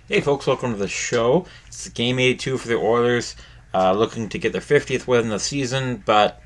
Hey folks, welcome to the show. It's game 82 for the Oilers, looking to get their 50th win in the season, but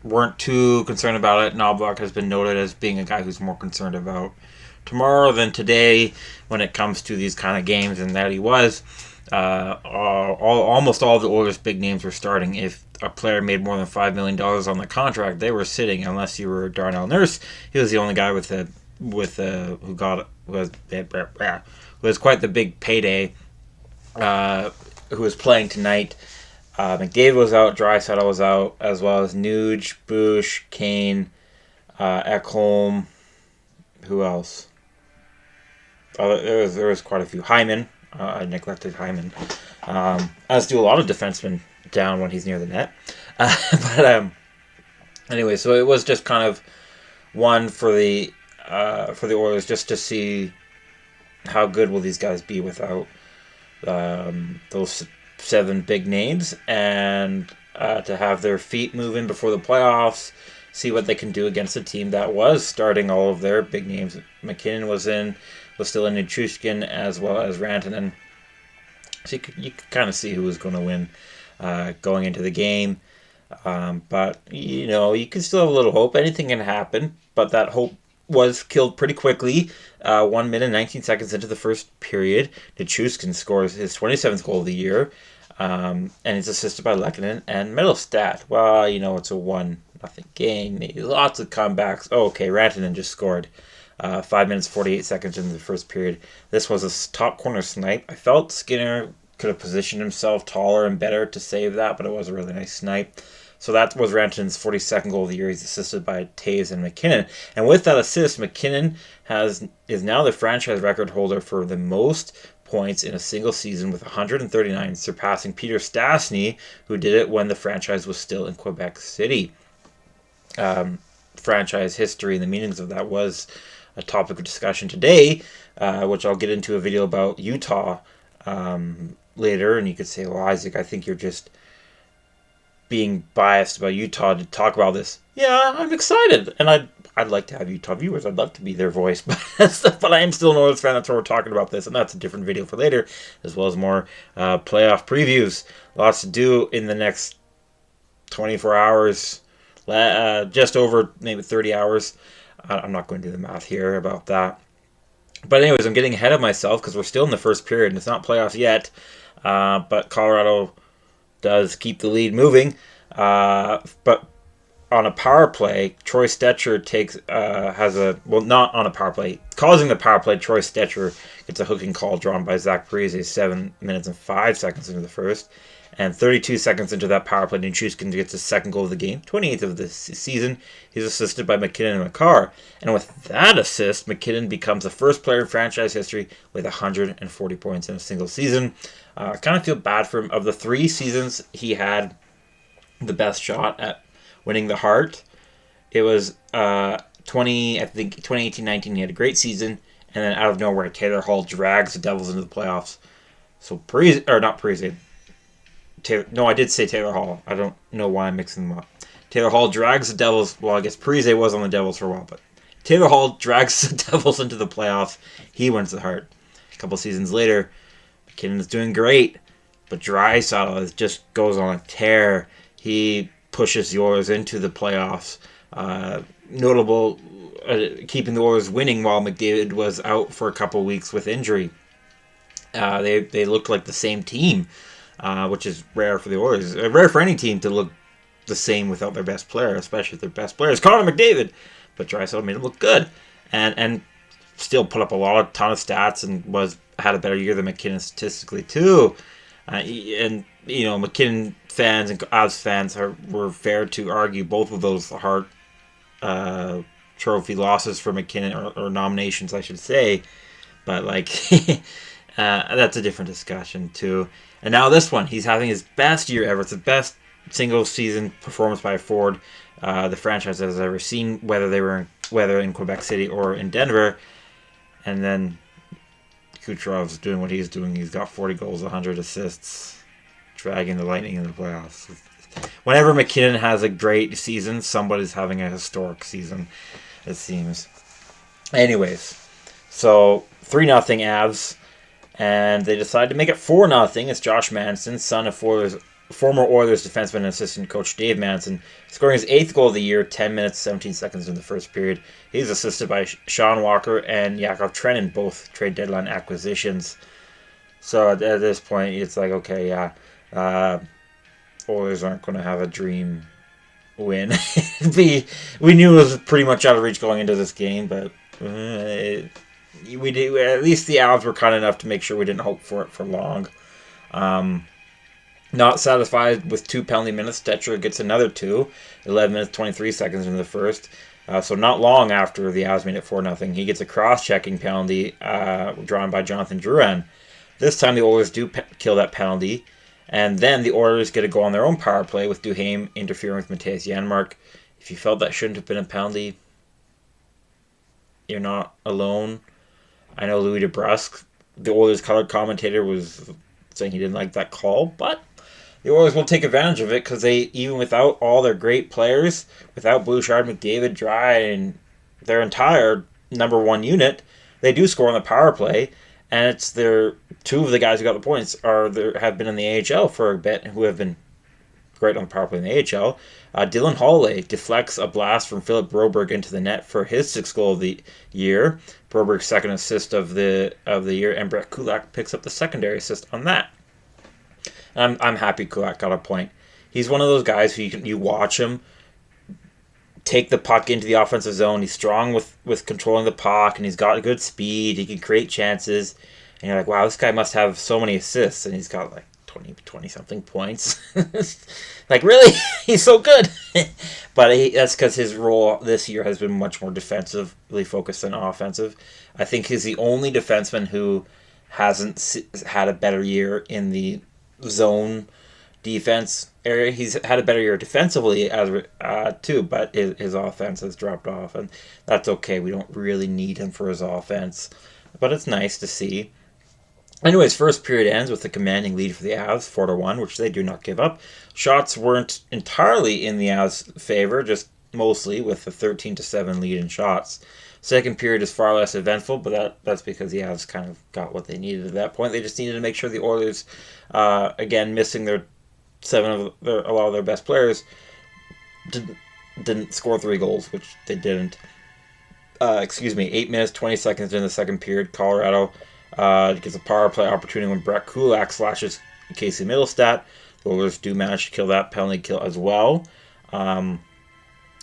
weren't too concerned about it. Knobloch has been noted as being a guy who's more concerned about tomorrow than today when it comes to these kind of games, and that he was. Almost all of the Oilers' big names were starting. If a player made more than $5 million on the contract, they were sitting, unless you were Darnell Nurse. He was the only guy who was quite the big payday, who was playing tonight. McDavid was out, Draisaitl was out, as well as Nuge, Bush, Kane, Ekholm. Who else? There was quite a few. Hyman. I neglected Hyman. As do a lot of defensemen down when he's near the net. But anyway, so it was just kind of one for the Oilers, just to see how good will these guys be without those seven big names, and to have their feet moving before the playoffs, see what they can do against a team that was starting all of their big names. McKinnon was still in Nichushkin, as well as Rantanen. So you could kind of see who was going to win going into the game. But, you can still have a little hope. Anything can happen, but that hope was killed pretty quickly. 1 minute and 19 seconds into the first period, Nichushkin scores his 27th goal of the year, and it's assisted by Lehkonen and Middlestat. Well, it's a 1-0 game. Lots of comebacks. Oh, okay, Rantanen just scored 5 minutes 48 seconds into the first period. This was a top corner snipe. I felt Skinner could have positioned himself taller and better to save that, but it was a really nice snipe. So that was Rantanen's 42nd goal of the year. He's assisted by Taves and McKinnon. And with that assist, McKinnon is now the franchise record holder for the most points in a single season with 139, surpassing Peter Stastny, who did it when the franchise was still in Quebec City. Franchise history and the meanings of that was a topic of discussion today, which I'll get into a video about Utah later. And you could say, well, Isaac, I think you're just being biased about Utah to talk about this. Yeah, I'm excited, and I'd like to have Utah viewers. I'd love to be their voice, but I am still an Oilers fan. That's why we're talking about this, and that's a different video for later, as well as more playoff previews. Lots to do in the next 24 hours, just over maybe 30 hours. I'm not going to do the math here about that. But anyways, I'm getting ahead of myself because we're still in the first period, and it's not playoffs yet, but Colorado does keep the lead moving, but on a power play, Troy Stecher not on a power play, causing the power play. Troy Stecher gets a hooking call drawn by Zach Parise 7 minutes and 5 seconds into the first, and 32 seconds into that power play, Nichushkin gets his second goal of the game, 28th of the season. He's assisted by McKinnon and Makar, and with that assist, McKinnon becomes the first player in franchise history with 140 points in a single season. I kind of feel bad for him. Of the 3 seasons he had the best shot at winning the Hart, it was 2018-19. He had a great season, and then out of nowhere, Taylor Hall drags the Devils into the playoffs. So I did say Taylor Hall. I don't know why I'm mixing them up. Taylor Hall drags the Devils. Well, I guess Parise was on the Devils for a while, but Taylor Hall drags the Devils into the playoffs. He wins the Hart. A couple seasons later, McKinnon's doing great, but Draisaitl just goes on a tear. He pushes the Oilers into the playoffs. Notable, keeping the Oilers winning while McDavid was out for a couple weeks with injury. They looked like the same team, which is rare for the Oilers. Rare for any team to look the same without their best player, especially if their best player is Connor McDavid. But Draisaitl made him look good, and still put up a ton of stats, and had a better year than McKinnon statistically too. And McKinnon fans and Avs fans were fair to argue both of those Hart trophy losses for McKinnon, or nominations, I should say. But that's a different discussion too. And now this one, he's having his best year ever. It's the best single season performance by a forward the franchise has ever seen, whether in Quebec City or in Denver. And then Kucherov's doing what he's doing. He's got 40 goals, 100 assists, dragging the Lightning in the playoffs. Whenever McKinnon has a great season, somebody's having a historic season, it seems. Anyways, so 3-0 Avs. And they decided to make it 4-0 as Josh Manson, son of former Oilers defenseman and assistant coach Dave Manson, scoring his 8th goal of the year, 10 minutes, 17 seconds in the first period. He's assisted by Sean Walker and Yakov Trenin, both trade deadline acquisitions. So at this point, it's like, okay, yeah, Oilers aren't going to have a dream win. We knew it was pretty much out of reach going into this game, but we did. At least the Avs were kind enough to make sure we didn't hope for it for long. Not satisfied with 2 penalty minutes, Stetcher gets another 2, 11 minutes 23 seconds in the first. So not long after the Avs made it 4-0, he gets a cross-checking penalty drawn by Jonathan Drouin. This time the Oilers do kill that penalty, and then the Oilers get to go on their own power play with Duhaime interfering with Matthias Janmark. If you felt that shouldn't have been a penalty, you're not alone. I know Louis DeBrusque, the Oilers color commentator, was saying he didn't like that call, but the Oilers will take advantage of it because they, even without all their great players, without Bouchard, McDavid, Dry, and their entire number 1 unit, they do score on the power play. And it's their 2 of the guys who got the points have been in the AHL for a bit, who have been great on the power play in the AHL. Dylan Holloway deflects a blast from Philip Broberg into the net for his 6th goal of the year. Broberg's 2nd assist of the year, and Brett Kulak picks up the secondary assist on that. I'm happy Kulak got a point. He's one of those guys who you watch him take the puck into the offensive zone. He's strong with controlling the puck, and he's got good speed. He can create chances. And you're like, wow, this guy must have so many assists, and he's got like 20-something points. Like, really? He's so good. But that's because his role this year has been much more defensively focused than offensive. I think he's the only defenseman who hasn't had a better year in the zone defense area. He's had a better year defensively too, but his offense has dropped off, and that's okay. We don't really need him for his offense, but it's nice to see. Anyways, first period ends with a commanding lead for the Avs, 4-1, which they do not give up. Shots weren't entirely in the Avs' favor, just mostly, with a 13-7 lead in shots. Second period is far less eventful, but that's because the Avs kind of got what they needed at that point. They just needed to make sure the Oilers, again, missing a lot of their best players, didn't score 3 goals, which they didn't. 8 minutes, 20 seconds in the second period, Colorado gets a power play opportunity when Brett Kulak slashes Casey Middlestat. The Oilers do manage to kill that penalty kill as well.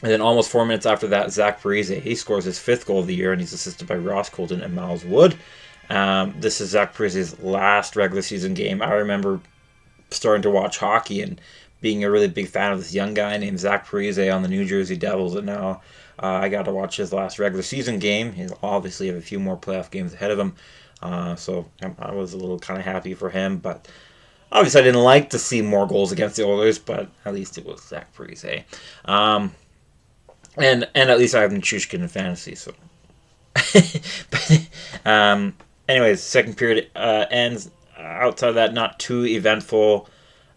And then almost 4 minutes after that, Zach Parise, he scores his 5th goal of the year, and he's assisted by Ross Colton and Miles Wood. This is Zach Parise's last regular season game. I remember starting to watch hockey and being a really big fan of this young guy named Zach Parise on the New Jersey Devils, and now I got to watch his last regular season game. He'll obviously have a few more playoff games ahead of him, so I was a little kind of happy for him, but obviously I didn't like to see more goals against the Oilers, but at least it was Zach Parise. And at least I have Nichushkin in fantasy, so. Anyways, second period ends. Outside of that, not too eventful.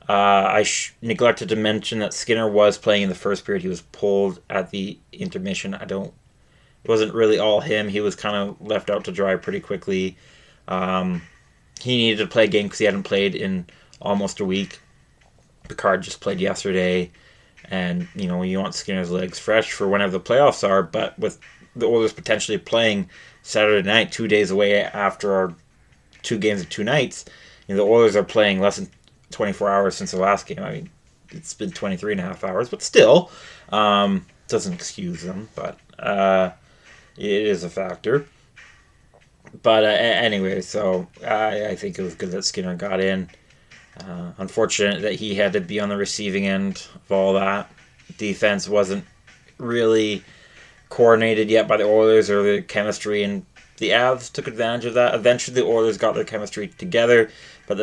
I neglected to mention that Skinner was playing in the first period. He was pulled at the intermission. It wasn't really all him. He was kind of left out to dry pretty quickly. He needed to play a game because he hadn't played in almost a week. Picard just played yesterday. And, you want Skinner's legs fresh for whenever the playoffs are. But with the Oilers potentially playing Saturday night, 2 days away after our 2 games of 2 nights, the Oilers are playing less than 24 hours since the last game. I mean, it's been 23 and a half hours, but still, doesn't excuse them, but it is a factor. But anyway, so I think it was good that Skinner got in. Unfortunate that he had to be on the receiving end of all that. Defense wasn't really coordinated yet by the Oilers or the chemistry, and the Avs took advantage of that. Eventually the Oilers got their chemistry together, but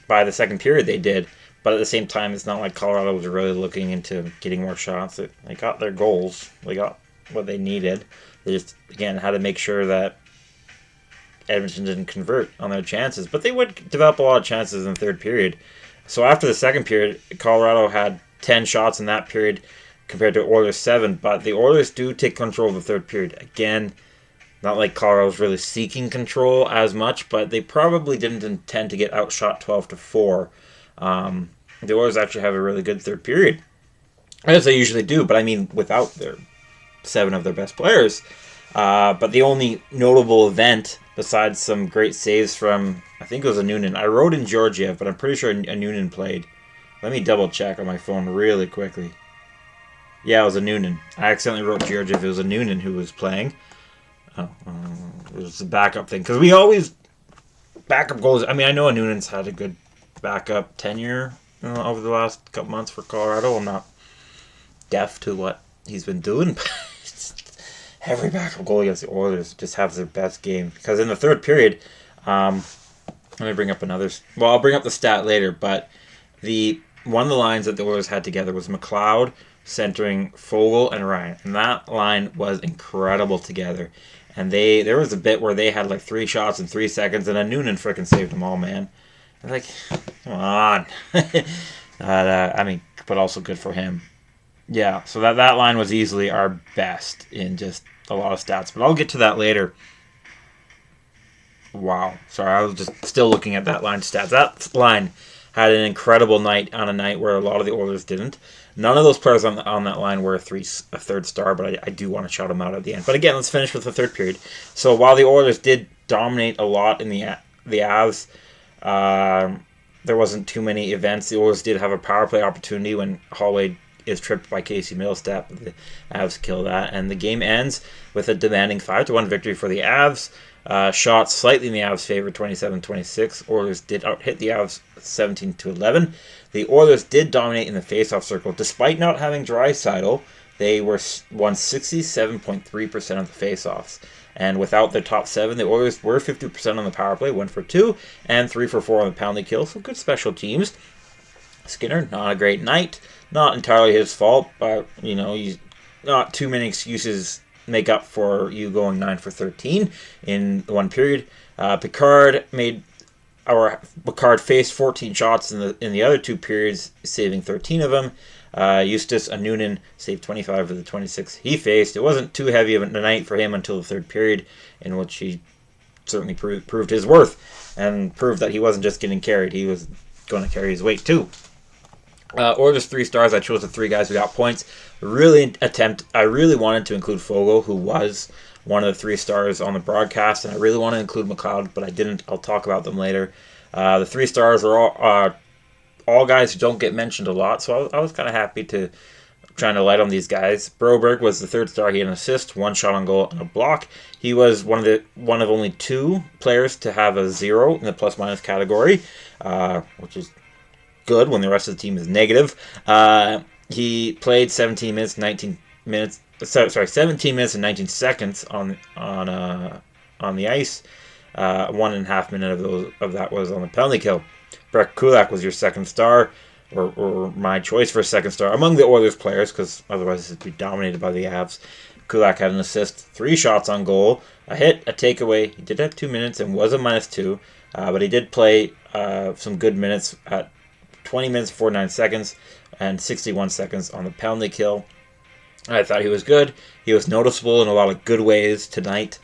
by the second period they did. But at the same time, it's not like Colorado was really looking into getting more shots. They got their goals. They got what they needed. They just, again, had to make sure that Edmonton didn't convert on their chances, but they would develop a lot of chances in the third period. So after the second period, Colorado had 10 shots in that period compared to Oilers 7, but the Oilers do take control of the third period. Again, Not like Colorado's really seeking control as much, but they probably didn't intend to get outshot 12-4. The Oilers actually have a really good third period, as they usually do, but I mean without their 7 of their best players. But the only notable event, besides some great saves from, I think it was a Noonan. I wrote in Georgiev, but I'm pretty sure a Noonan played. Let me double check on my phone really quickly. Yeah, it was a Noonan. I accidentally wrote Georgiev. It was a Noonan who was playing. Oh, it was a backup thing. Because we always... Backup goals... I mean, I know a Noonan's had a good backup tenure over the last couple months for Colorado. I'm not deaf to what he's been doing. Every backup goal against the Oilers just has their best game. Because in the third period... let me bring up another... Well, I'll bring up the stat later, but one of the lines that the Oilers had together was McLeod centering Fogle and Ryan. And that line was incredible together. And there was a bit where they had like 3 shots in 3 seconds, and a Noonan frickin' saved them all, man. I'm like, come on. I mean, but also good for him. Yeah, so that line was easily our best in just a lot of stats. But I'll get to that later. Wow. Sorry, I was just still looking at that line stats. That line had an incredible night on a night where a lot of the Oilers didn't. None of those players on that line were a third star, but I do want to shout them out at the end. But again, let's finish with the third period. So while the Oilers did dominate a lot in the Avs, there wasn't too many events. The Oilers did have a power play opportunity when Holloway is tripped by Casey Middlestat. The Avs kill that, and the game ends with a demanding 5-1 victory for the Avs. Shots slightly in the Avs' favor, 27-26. Oilers did out-hit the Avs 17-11. The Oilers did dominate in the face-off circle. Despite not having Draisaitl, they won 67.3% of the face-offs. And without their top 7, the Oilers were 50% on the power play, 1 for 2, and 3 for 4 on the penalty kill. So good special teams. Skinner, not a great night. Not entirely his fault, but, not too many excuses make up for you going 9 for 13 in one period. Picard faced 14 shots in the other 2 periods, saving 13 of them. Eustace Noonan saved 25 of the 26 he faced. It wasn't too heavy of a night for him until the third period, in which he certainly proved his worth and proved that he wasn't just getting carried. He was going to carry his weight too. Oilers 3 stars. I chose the 3 guys who got points. I really wanted to include Fogle, who was one of the 3 stars on the broadcast, and I really want to include McLeod, but I didn't. I'll talk about them later. The 3 stars are all guys who don't get mentioned a lot, so I was kind of happy to trying to light on these guys. Broberg was the 3rd star. He had an assist, 1 shot on goal, and a block. He was one of only 2 players to have a 0 in the plus-minus category, which is good when the rest of the team is negative. He played 17 minutes and 19 seconds on the ice. 1.5 minutes of that was on the penalty kill. Brett Kulak was your 2nd star, or my choice for a 2nd star among the Oilers players, because otherwise it'd be dominated by the Avs. Kulak had an assist, 3 shots on goal, a hit, a takeaway. He did have 2 minutes and was a -2, but he did play some good minutes at 20 minutes 49 seconds and 61 seconds on the penalty kill. I thought he was good. He was noticeable in a lot of good ways tonight,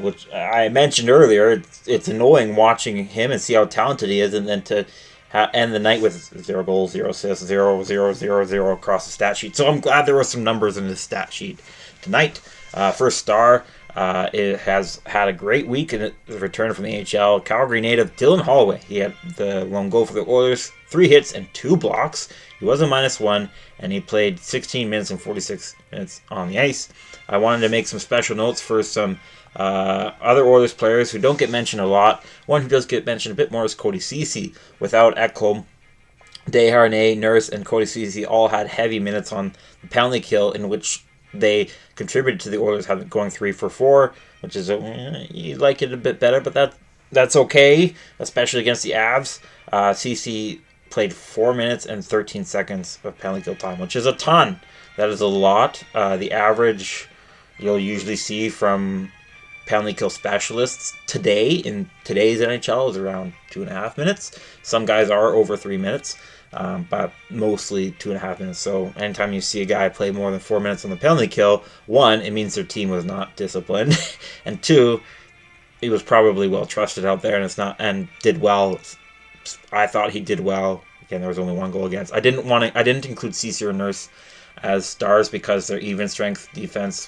which I mentioned earlier. It's annoying watching him and see how talented he is, and then to end the night with 0 goals, 0 assists, 0, 0, 0, 0 across the stat sheet. So I'm glad there were some numbers in his stat sheet tonight. 1st star, it has had a great week in his return from the AHL. Calgary native Dylan Holloway. He had the lone goal for the Oilers, 3 hits and 2 blocks. He was a -1, and he played 16 minutes and 46 minutes on the ice. I wanted to make some special notes for some other Oilers players who don't get mentioned a lot. One who does get mentioned a bit more is Cody Ceci. Without Ekholm, Desharnais, Nurse, and Cody Ceci all had heavy minutes on the penalty kill, in which they contributed to the Oilers going 3 for 4, which is you'd like it a bit better, but that's okay, especially against the Avs. Ceci played 4 minutes and 13 seconds of penalty kill time, which is a ton. That is a lot. The average you'll usually see from penalty kill specialists in today's NHL is around 2.5 minutes. Some guys are over 3 minutes. but mostly 2.5 minutes. So anytime you see a guy play more than 4 minutes on the penalty kill, one, it means their team was not disciplined, and two, he was probably well trusted out there, and did well. I thought he did well. Again, there was only one goal against. I didn't include Cece or Nurse as stars because their even strength defense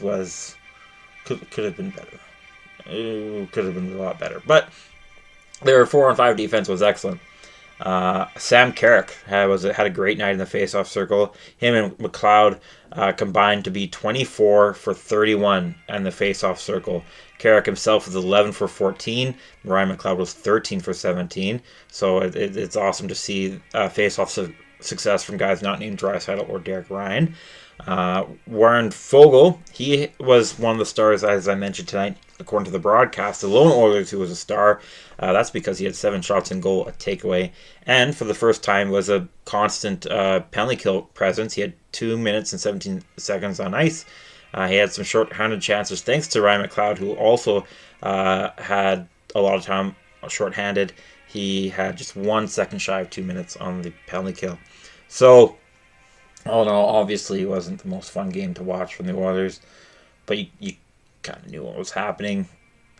could have been better. Could have been a lot better, but their 4-on-5 defense was excellent. Sam Carrick had a great night in the faceoff circle. Him and McLeod combined to be 24 for 31 in the faceoff circle. Carrick himself was 11 for 14. Ryan McLeod was 13 for 17. So it's awesome to see faceoff success from guys not named Draisaitl or Derek Ryan. Warren Foegele, he was one of the stars, as I mentioned tonight, according to the broadcast. The lone Oilers who was a star. That's because he had 7 shots in goal, a takeaway, and for the first time was a constant penalty kill presence. He had 2 minutes and 17 seconds on ice. He had some short-handed chances thanks to Ryan McLeod, who also had a lot of time short-handed. He had just 1 second shy of 2 minutes on the penalty kill. So, all in all, obviously it wasn't the most fun game to watch from the Oilers, but you kind of knew what was happening.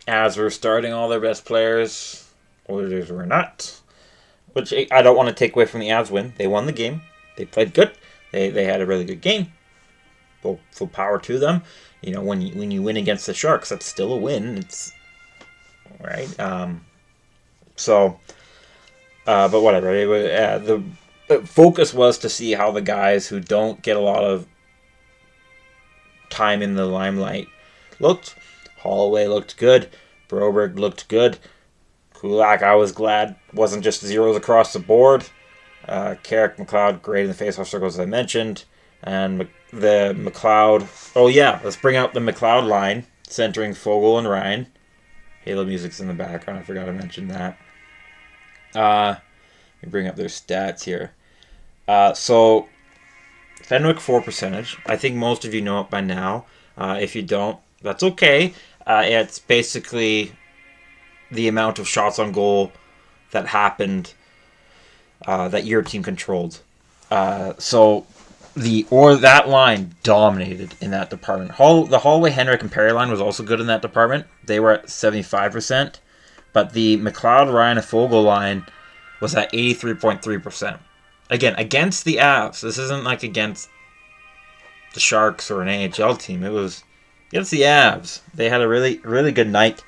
As were starting all their best players, Oilers were not. Which I don't want to take away from the Avs win. They won the game. They played good. They had a really good game. Full power to them. You know, when you win against the Sharks, that's still a win. It's right. But whatever. The focus was to see how the guys who don't get a lot of time in the limelight looked. Holloway looked good. Broberg looked good. Kulak, I was glad, wasn't just zeros across the board. Carrick, McLeod, great in the faceoff circles, as I mentioned. And the McLeod... Oh, yeah, let's bring out the McLeod line, centering Foegele and Ryan. Halo music's in the background. I forgot to mention that. Let me bring up their stats here. So, Fenwick 4 percentage. I think most of you know it by now. If you don't, that's okay. It's basically the amount of shots on goal that happened that your team controlled. That line dominated in that department. The Holloway, Henrik, and Perry line was also good in that department. They were at 75%, but the McLeod, Ryan, and Foegele line was at 83.3%. Again, against the Avs. This isn't like against the Sharks or an AHL team. It was against the Avs. They had a really, really good night.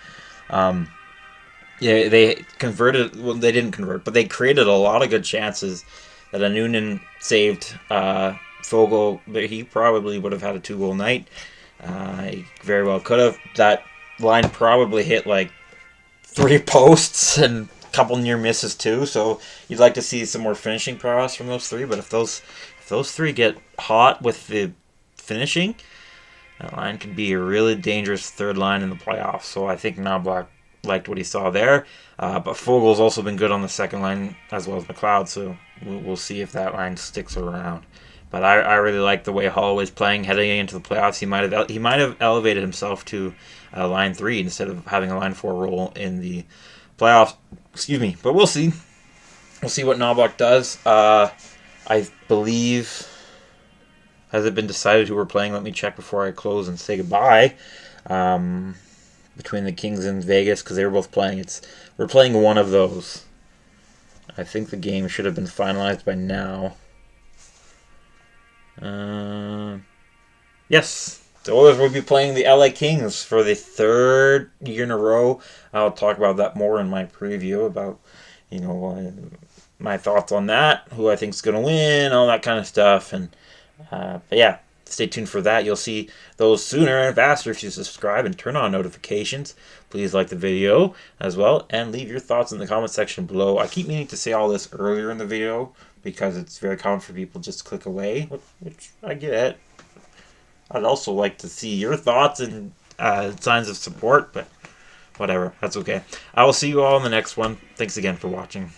They converted. Well, they didn't convert, but they created a lot of good chances that Noonan saved. Foegele, he probably would have had a 2-goal night. He very well could have. That line probably hit like 3 posts and a couple near misses too. So you'd like to see some more finishing prowess from those 3. But if those 3 get hot with the finishing, that line could be a really dangerous third line in the playoffs. So I think Knobloch liked what he saw there. But Fogel's also been good on the second line as well as McLeod. So we'll see if that line sticks around. But I really like the way Holloway's playing heading into the playoffs. He might have elevated himself to line 3 instead of having a line 4 role in the playoffs. Excuse me. But we'll see. We'll see what Knobloch does. I believe... Has it been decided who we're playing? Let me check before I close and say goodbye. Between the Kings and Vegas, because they were both playing. We're playing one of those. I think the game should have been finalized by now. Yes, the Oilers will be playing the LA Kings for the 3rd year in a row. I'll talk about that more in my preview about, my thoughts on that, who I think is going to win, all that kind of stuff. And but yeah, stay tuned for that. You'll see those sooner and faster if you subscribe and turn on notifications. Please like the video as well and leave your thoughts in the comment section below. I keep meaning to say all this earlier in the video because it's very common for people just to click away, which I get. I'd also like to see your thoughts and signs of support, but whatever, that's okay. I will see you all in the next one. Thanks again for watching.